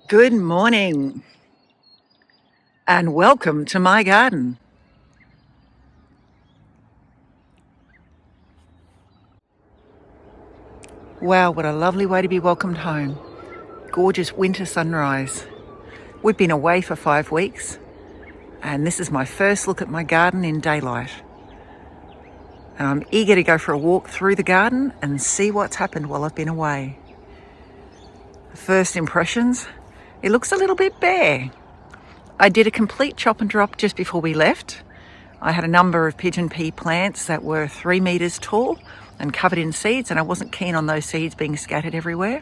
Good morning and welcome to my garden. Wow, what a lovely way to be welcomed home. Gorgeous winter sunrise. We've been away for 5 weeks and this is my first look at my garden in daylight. And I'm eager to go for a walk through the garden and see what's happened while I've been away. First impressions, it looks a little bit bare. I did a complete chop and drop just before we left. I had a number of pigeon pea plants that were 3 metres tall and covered in seeds, and I wasn't keen on those seeds being scattered everywhere.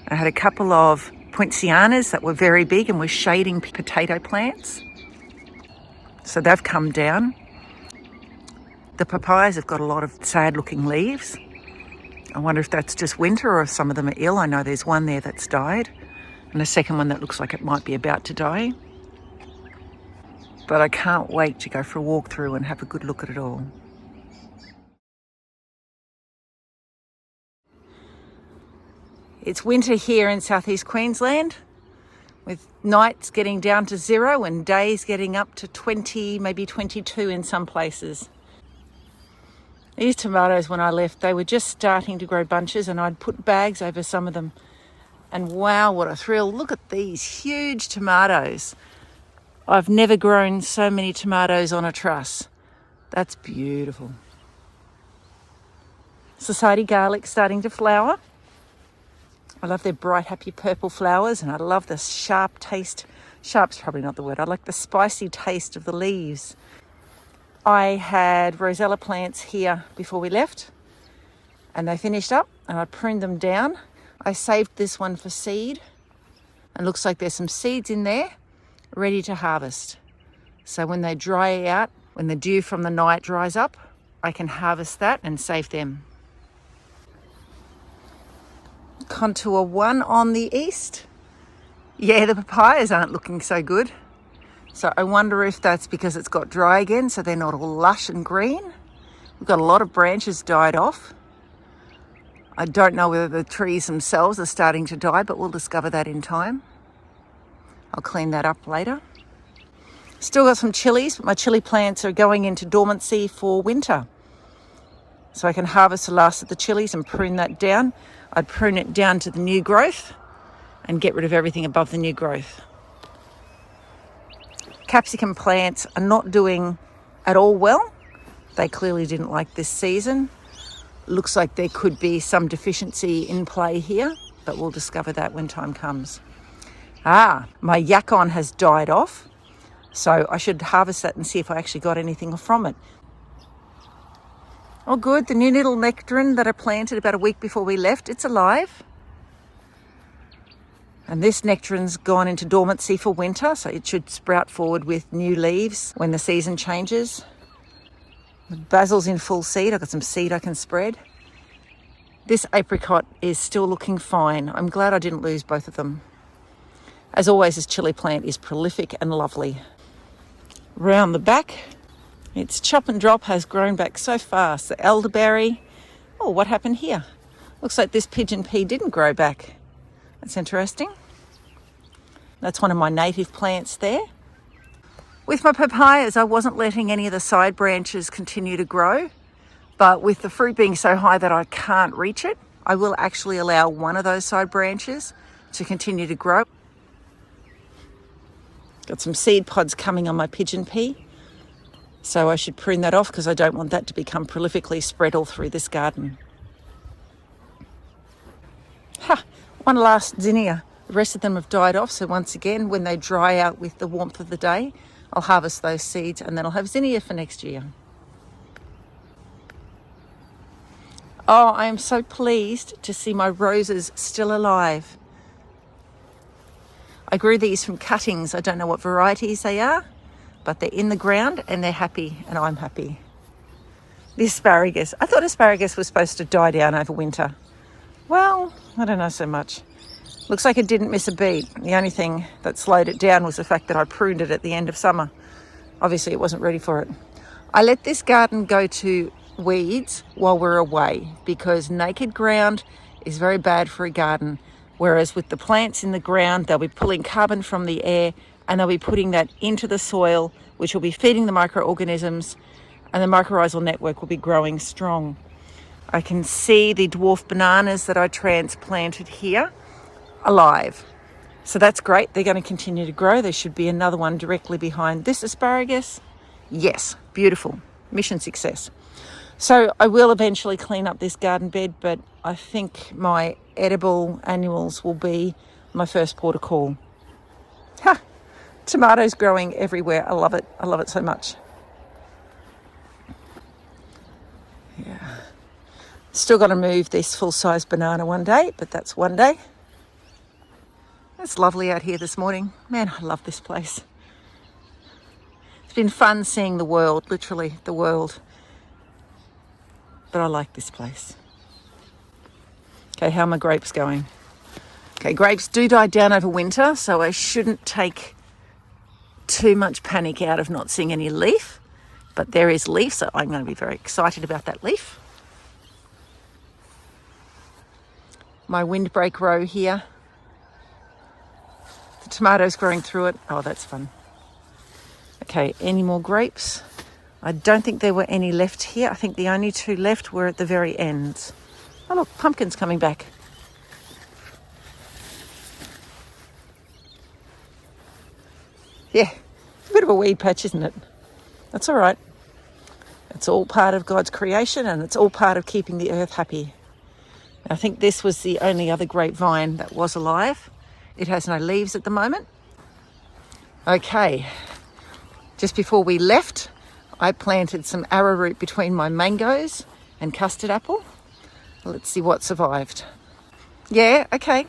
I had a couple of poincianas that were very big and were shading potato plants. So they've come down. The papayas have got a lot of sad looking leaves. I wonder if that's just winter or if some of them are ill. I know there's one there that's died and a second one that looks like it might be about to die. But I can't wait to go for a walk through and have a good look at it all. It's winter here in southeast Queensland, with nights getting down to 0 and days getting up to 20, maybe 22 in some places. These tomatoes, when I left, they were just starting to grow bunches and I'd put bags over some of them. And wow, what a thrill. Look at these huge tomatoes. I've never grown so many tomatoes on a truss. That's beautiful. Society garlic starting to flower. I love their bright, happy purple flowers, and I love the sharp taste. Sharp's probably not the word. I like the spicy taste of the leaves. I had rosella plants here before we left, and they finished up, and I pruned them down. I saved this one for seed, and looks like there's some seeds in there ready to harvest. So when they dry out, when the dew from the night dries up, I can harvest that and save them. Contour 1 on the east. Yeah, the papayas aren't looking so good. So I wonder if that's because it's got dry again, so they're not all lush and green. We've got a lot of branches died off. I don't know whether the trees themselves are starting to die, but we'll discover that in time. I'll clean that up later. Still got some chilies, but my chili plants are going into dormancy for winter. So I can harvest the last of the chilies and prune that down. I'd prune it down to the new growth and get rid of everything above the new growth. Capsicum plants are not doing at all well. They clearly didn't like this season. Looks like there could be some deficiency in play here, but we'll discover that when time comes. My yacon has died off, so I should harvest that and see if I actually got anything from it. Oh good, the new little nectarine that I planted about a week before we left, it's alive. And this nectarine's gone into dormancy for winter, so it should sprout forward with new leaves when the season changes. The basil's in full seed. I've got some seed I can spread. This apricot is still looking fine. I'm glad I didn't lose both of them. As always, this chili plant is prolific and lovely. Round the back, its chop and drop has grown back so fast. The elderberry, oh, what happened here? Looks like this pigeon pea didn't grow back. That's interesting. That's one of my native plants there. With my papayas, I wasn't letting any of the side branches continue to grow, but with the fruit being so high that I can't reach it, I will actually allow one of those side branches to continue to grow. Got some seed pods coming on my pigeon pea, so I should prune that off because I don't want that to become prolifically spread all through this garden. One last zinnia. The rest of them have died off, so once again, when they dry out with the warmth of the day, I'll harvest those seeds and then I'll have zinnia for next year. Oh, I am so pleased to see my roses still alive. I grew these from cuttings. I don't know what varieties they are, but they're in the ground and they're happy and I'm happy. The asparagus. I thought asparagus was supposed to die down over winter. Well, I don't know so much. Looks like it didn't miss a beat. The only thing that slowed it down was the fact that I pruned it at the end of summer. Obviously, it wasn't ready for it. I let this garden go to weeds while we're away because naked ground is very bad for a garden Whereas with the plants in the ground, they'll be pulling carbon from the air and they'll be putting that into the soil, which will be feeding the microorganisms, and the mycorrhizal network will be growing strong. I can see the dwarf bananas that I transplanted here alive. So that's great. They're going to continue to grow. There should be another one directly behind this asparagus. Yes, beautiful. Mission success. So I will eventually clean up this garden bed, but I think my edible annuals will be my first port of call. Ha! Tomatoes growing everywhere. I love it. I love it so much. Yeah. Still got to move this full-size banana one day, but that's one day. It's lovely out here this morning. Man, I love this place. It's been fun seeing the world, literally the world. But I like this place. Okay, how are my grapes going? Okay, grapes do die down over winter, so I shouldn't take too much panic out of not seeing any leaf. But there is leaf, so I'm going to be very excited about that leaf. My windbreak row here. The tomatoes growing through it. Oh, that's fun. Okay, any more grapes? I don't think there were any left here. I think the only two left were at the very ends. Oh look, pumpkin's coming back. Yeah, it's a bit of a weed patch, isn't it? That's all right. It's all part of God's creation and it's all part of keeping the earth happy. I think this was the only other grapevine that was alive. It has no leaves at the moment. Okay, just before we left, I planted some arrowroot between my mangoes and custard apple. Let's see what survived. Yeah, okay.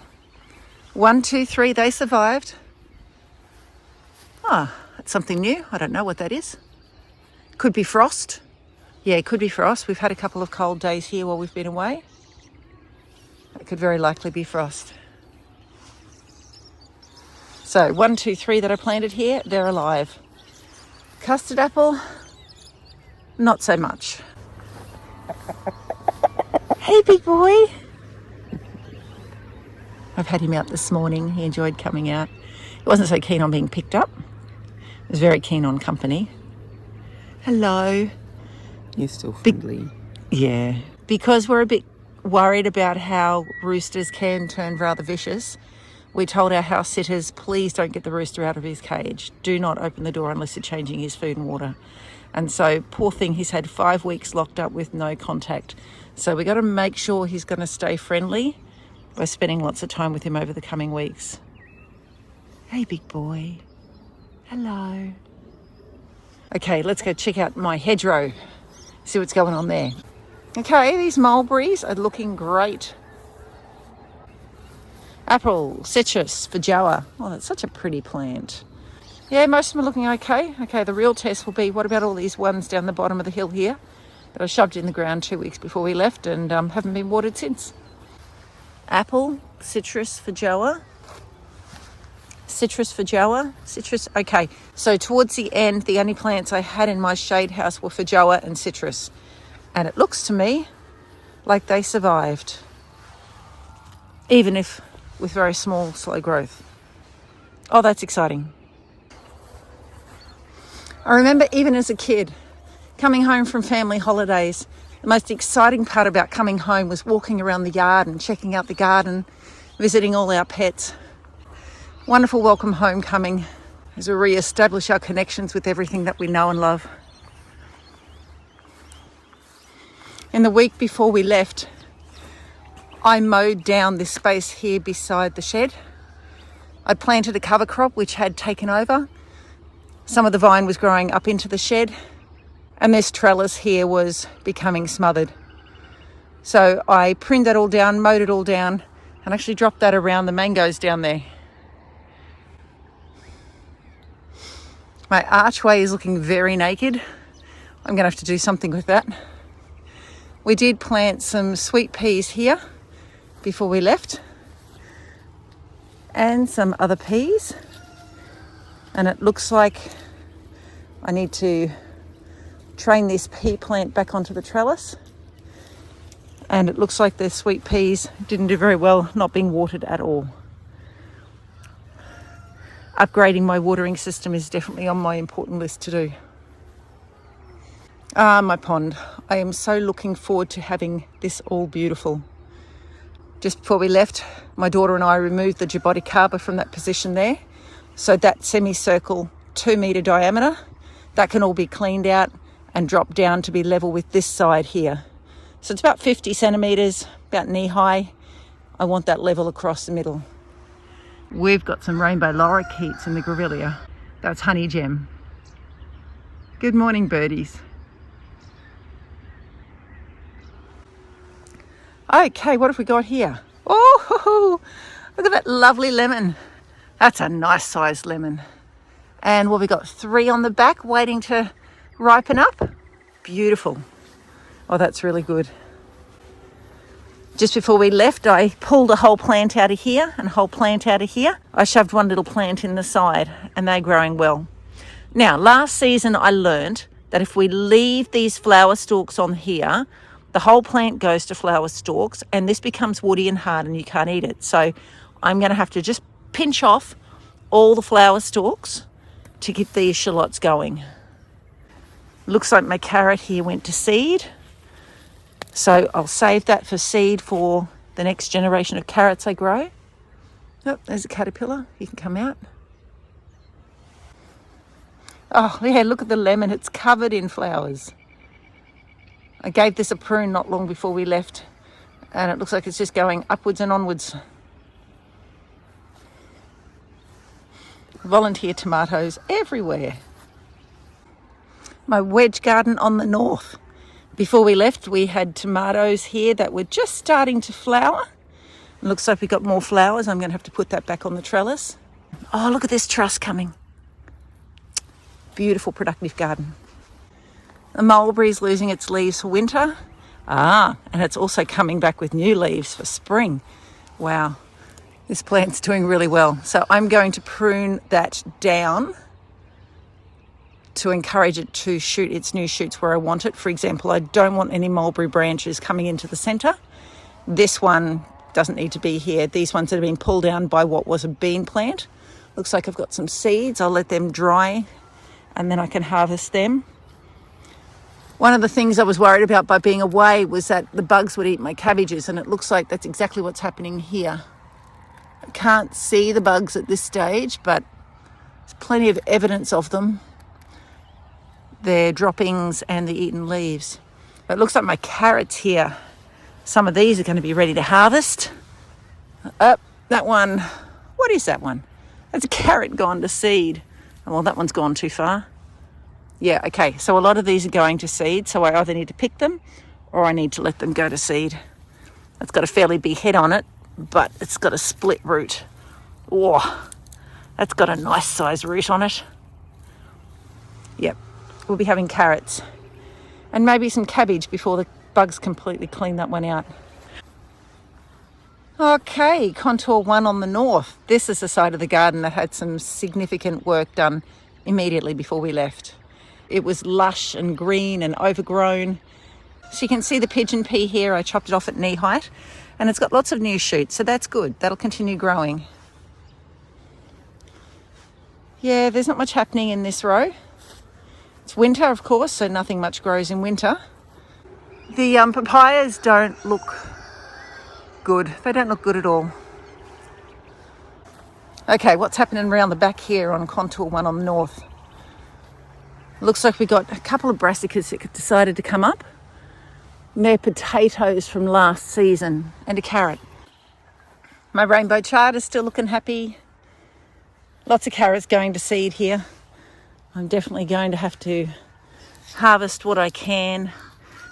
1, 2, 3, they survived. Ah, that's something new. I don't know what that is. Could be frost. Yeah, it could be frost. We've had a couple of cold days here while we've been away. It could very likely be frost. So 1, 2, 3 that I planted here, they're alive. Custard apple, not so much. Hey, big boy. I've had him out this morning. He enjoyed coming out. He wasn't so keen on being picked up. He was very keen on company. Hello. You're still friendly. Yeah. Because we're a bit worried about how roosters can turn rather vicious, we told our house sitters, please don't get the rooster out of his cage. Do not open the door unless you're changing his food and water. And so, poor thing, he's had 5 weeks locked up with no contact. So we got to make sure he's going to stay friendly by spending lots of time with him over the coming weeks. Hey, big boy. Hello. Okay, let's go check out my hedgerow. See what's going on there. Okay, these mulberries are looking great. Apple, citrus, feijoa. Oh, that's such a pretty plant. Yeah, most of them are looking okay. Okay, the real test will be, what about all these ones down the bottom of the hill here that I shoved in the ground 2 weeks before we left and haven't been watered since. Apple, citrus, feijoa. Citrus, feijoa, citrus. Okay, so towards the end, the only plants I had in my shade house were feijoa and citrus. And it looks to me like they survived, even if with very small, slow growth. Oh, that's exciting. I remember even as a kid, coming home from family holidays, the most exciting part about coming home was walking around the yard and checking out the garden, visiting all our pets. Wonderful welcome homecoming as we re-establish our connections with everything that we know and love. In the week before we left, I mowed down this space here beside the shed. I planted a cover crop which had taken over. Some of the vine was growing up into the shed, and this trellis here was becoming smothered. So I pruned that all down, mowed it all down, and actually dropped that around the mangoes down there. My archway is looking very naked. I'm going to have to do something with that. We did plant some sweet peas here before we left, and some other peas. And it looks like I need to train this pea plant back onto the trellis. And it looks like the sweet peas didn't do very well not being watered at all. Upgrading my watering system is definitely on my important list to do. Ah, my pond. I am so looking forward to having this all beautiful. Just before we left, my daughter and I removed the jaboticaba from that position there. So that semicircle, 2 metre diameter, that can all be cleaned out and dropped down to be level with this side here. So it's about 50 centimetres, about knee high. I want that level across the middle. We've got some rainbow lorikeets in the grevillea. That's honey gem. Good morning, birdies. Okay, what have we got here? Oh, look at that lovely lemon. That's a nice sized lemon. And what, we got 3 on the back waiting to ripen up. Beautiful. Oh, that's really good. Just before we left, I pulled a whole plant out of here and a whole plant out of here. I shoved one little plant in the side and they're growing well. Now, last season I learned that if we leave these flower stalks on here, the whole plant goes to flower stalks and this becomes woody and hard and you can't eat it. So I'm going to have to just pinch off all the flower stalks to get these shallots going. Looks like my carrot here went to seed. So I'll save that for seed for the next generation of carrots I grow. Oh, there's a caterpillar. You can come out. Oh, yeah, look at the lemon. It's covered in flowers. I gave this a prune not long before we left, and it looks like it's just going upwards and onwards. Volunteer tomatoes everywhere. My wedge garden on the north. Before we left, we had tomatoes here that were just starting to flower. It looks like we got more flowers. I'm going to have to put that back on the trellis. Oh, look at this truss coming. Beautiful, productive garden. The mulberry's losing its leaves for winter. Ah, and it's also coming back with new leaves for spring. Wow, this plant's doing really well. So I'm going to prune that down to encourage it to shoot its new shoots where I want it. For example, I don't want any mulberry branches coming into the centre. This one doesn't need to be here. These ones that have been pulled down by what was a bean plant. Looks like I've got some seeds. I'll let them dry and then I can harvest them. One of the things I was worried about by being away was that the bugs would eat my cabbages, and it looks like that's exactly what's happening here. I can't see the bugs at this stage, but there's plenty of evidence of them. Their droppings and the eaten leaves. It looks like my carrots here, some of these are going to be ready to harvest. That one, what is that one? That's a carrot gone to seed. Well, that one's gone too far. Yeah, okay, so a lot of these are going to seed, so I either need to pick them or I need to let them go to seed. It's got a fairly big head on it, but it's got a split root. Oh, that's got a nice size root on it. Yep. We'll be having carrots and maybe some cabbage before the bugs completely clean that one out. Okay, contour 1 on the north. This is the side of the garden that had some significant work done immediately before we left. It was lush and green and overgrown. So you can see the pigeon pea here. I chopped it off at knee height and it's got lots of new shoots, so that's good. That'll continue growing. Yeah, there's not much happening in this row. It's winter, of course, so nothing much grows in winter. The papayas don't look good. They don't look good at all. Okay, what's happening around the back here on contour 1 on the north? Looks like we got a couple of brassicas that decided to come up. And they're potatoes from last season and a carrot. My rainbow chard is still looking happy. Lots of carrots going to seed here. I'm definitely going to have to harvest what I can.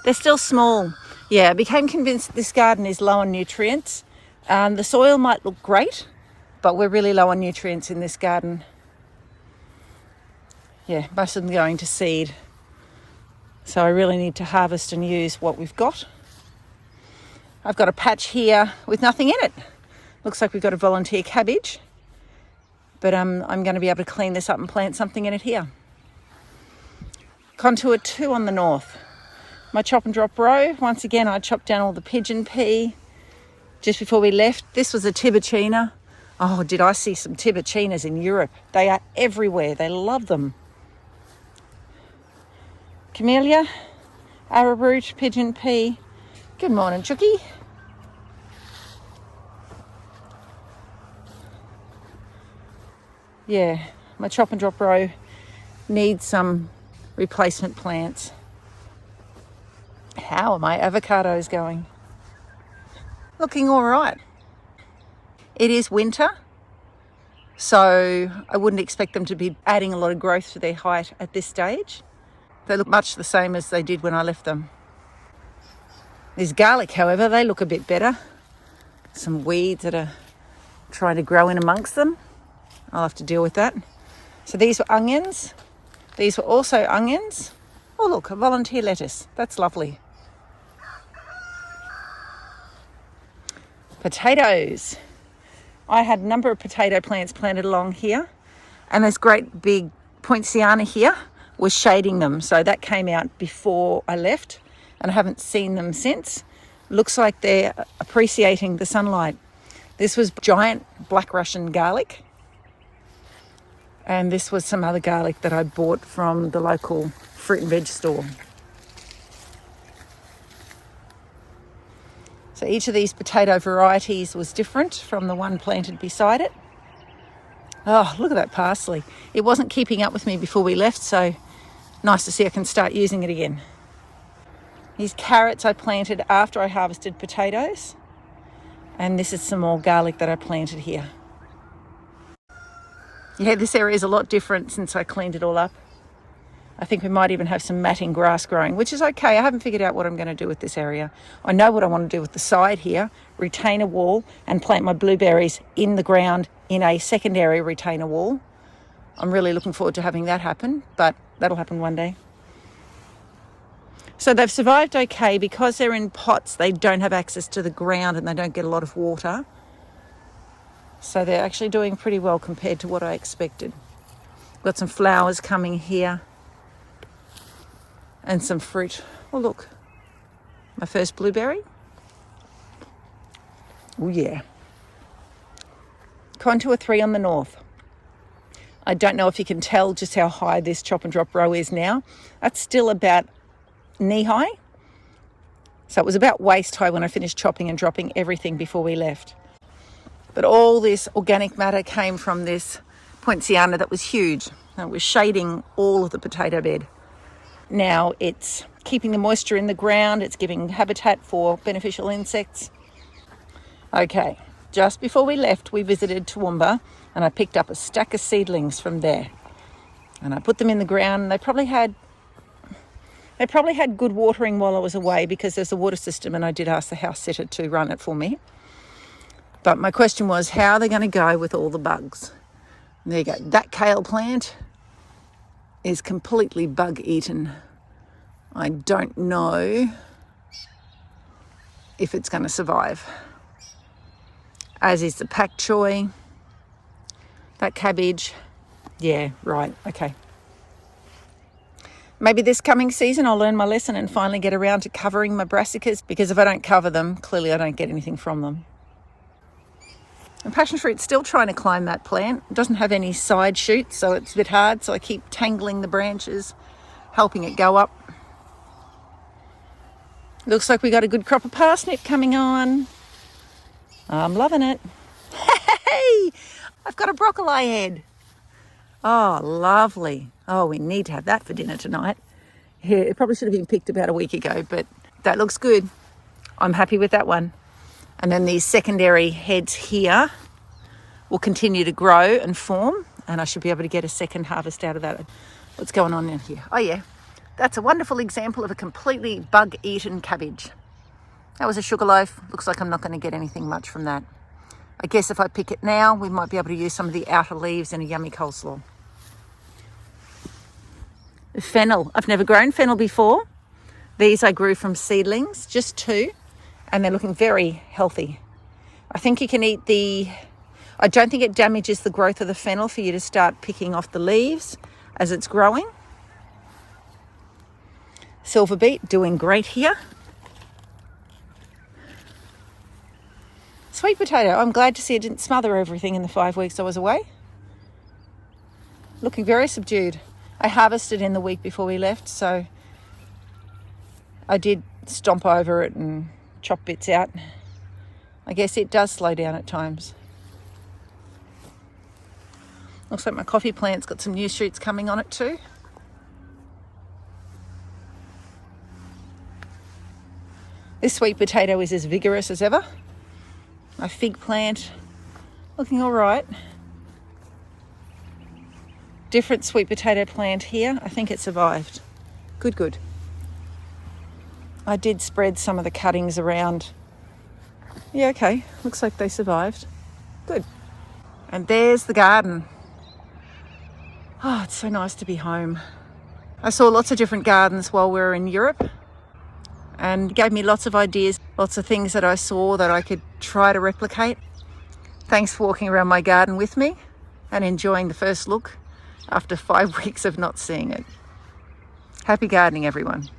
They're still small. Yeah, I became convinced this garden is low on nutrients. The soil might look great, but we're really low on nutrients in this garden. Yeah, most of them going to seed. So I really need to harvest and use what we've got. I've got a patch here with nothing in it. Looks like we've got a volunteer cabbage. But I'm going to be able to clean this up and plant something in it here. Contour 2 on the north. my chop and drop row. Once again, I chopped down all the pigeon pea just before we left. This was a tibouchina. Oh, did I see some tibouchinas in Europe? They are everywhere. They love them. Camellia, arrowroot, pigeon pea. Good morning, Chucky. Yeah, my chop and drop row needs some replacement plants. How are my avocados going? Looking all right. It is winter, so I wouldn't expect them to be adding a lot of growth to their height at this stage. They look much the same as they did when I left them. These garlic, however, they look a bit better. Some weeds that are trying to grow in amongst them. I'll have to deal with that. So these were onions. These were also onions. Oh look, a volunteer lettuce. That's lovely. Potatoes. I had a number of potato plants planted along here, and this great big poinciana here was shading them. So that came out before I left, and I haven't seen them since. Looks like they're appreciating the sunlight. This was giant black Russian garlic. And this was some other garlic that I bought from the local fruit and veg store. So each of these potato varieties was different from the one planted beside it. Oh, look at that parsley. It wasn't keeping up with me before we left, so nice to see I can start using it again. These carrots I planted after I harvested potatoes. And this is some more garlic that I planted here. Yeah, this area is a lot different since I cleaned it all up. I think we might even have some matting grass growing, which is okay. I haven't figured out what I'm going to do with this area. I know what I want to do with the side here, retainer wall, and plant my blueberries in the ground in a secondary retainer wall. I'm really looking forward to having that happen, but that'll happen one day. So they've survived okay because they're in pots. They don't have access to the ground and they don't get a lot of water. So they're actually doing pretty well compared to what I expected. Got some flowers coming here and some fruit. Oh, look, my first blueberry. Oh, yeah. Contour 3 on the north. I don't know if you can tell just how high this chop and drop row is now. That's still about knee high. So it was about waist high when I finished chopping and dropping everything before we left. But all this organic matter came from this poinciana that was huge. It was shading all of the potato bed. Now it's keeping the moisture in the ground. It's giving habitat for beneficial insects. Okay, just before we left, we visited Toowoomba and I picked up a stack of seedlings from there. And I put them in the ground. They probably had good watering while I was away because there's a water system, and I did ask the house sitter to run it for me. But my question was, how are they going to go with all the bugs? And there you go. That kale plant is completely bug eaten. I don't know if it's going to survive. As is the pak choi. That cabbage. Yeah, right. Okay. Maybe this coming season I'll learn my lesson and finally get around to covering my brassicas, because if I don't cover them, clearly I don't get anything from them. And passion fruit's still trying to climb that plant. It doesn't have any side shoots, so it's a bit hard. So I keep tangling the branches, helping it go up. Looks like we got a good crop of parsnip coming on. I'm loving it. Hey, I've got a broccoli head. Oh, lovely. Oh, we need to have that for dinner tonight. Yeah, it probably should have been picked about a week ago, but that looks good. I'm happy with that one. And then these secondary heads here will continue to grow and form, and I should be able to get a second harvest out of that. What's going on in here? Oh yeah, that's a wonderful example of a completely bug-eaten cabbage. That was a sugar loaf. Looks like I'm not going to get anything much from that. I guess if I pick it now, we might be able to use some of the outer leaves in a yummy coleslaw. Fennel. I've never grown fennel before. These I grew from seedlings, just 2. And they're looking very healthy. I think you can eat I don't think it damages the growth of the fennel for you to start picking off the leaves as it's growing. Silver beet doing great here. Sweet potato, I'm glad to see it didn't smother everything in the 5 weeks I was away. Looking very subdued. I harvested in the week before we left, so I did stomp over it and chop bits out. I guess it does slow down at times. Looks like my coffee plant's got some new shoots coming on it too. This sweet potato is as vigorous as ever. My fig plant looking all right. Different sweet potato plant here. I think it survived. Good, good. I did spread some of the cuttings around. Yeah, okay. Looks like they survived. Good. And there's the garden. Oh, it's so nice to be home. I saw lots of different gardens while we were in Europe and gave me lots of ideas, lots of things that I saw that I could try to replicate. Thanks for walking around my garden with me and enjoying the first look after 5 weeks of not seeing it. Happy gardening, everyone.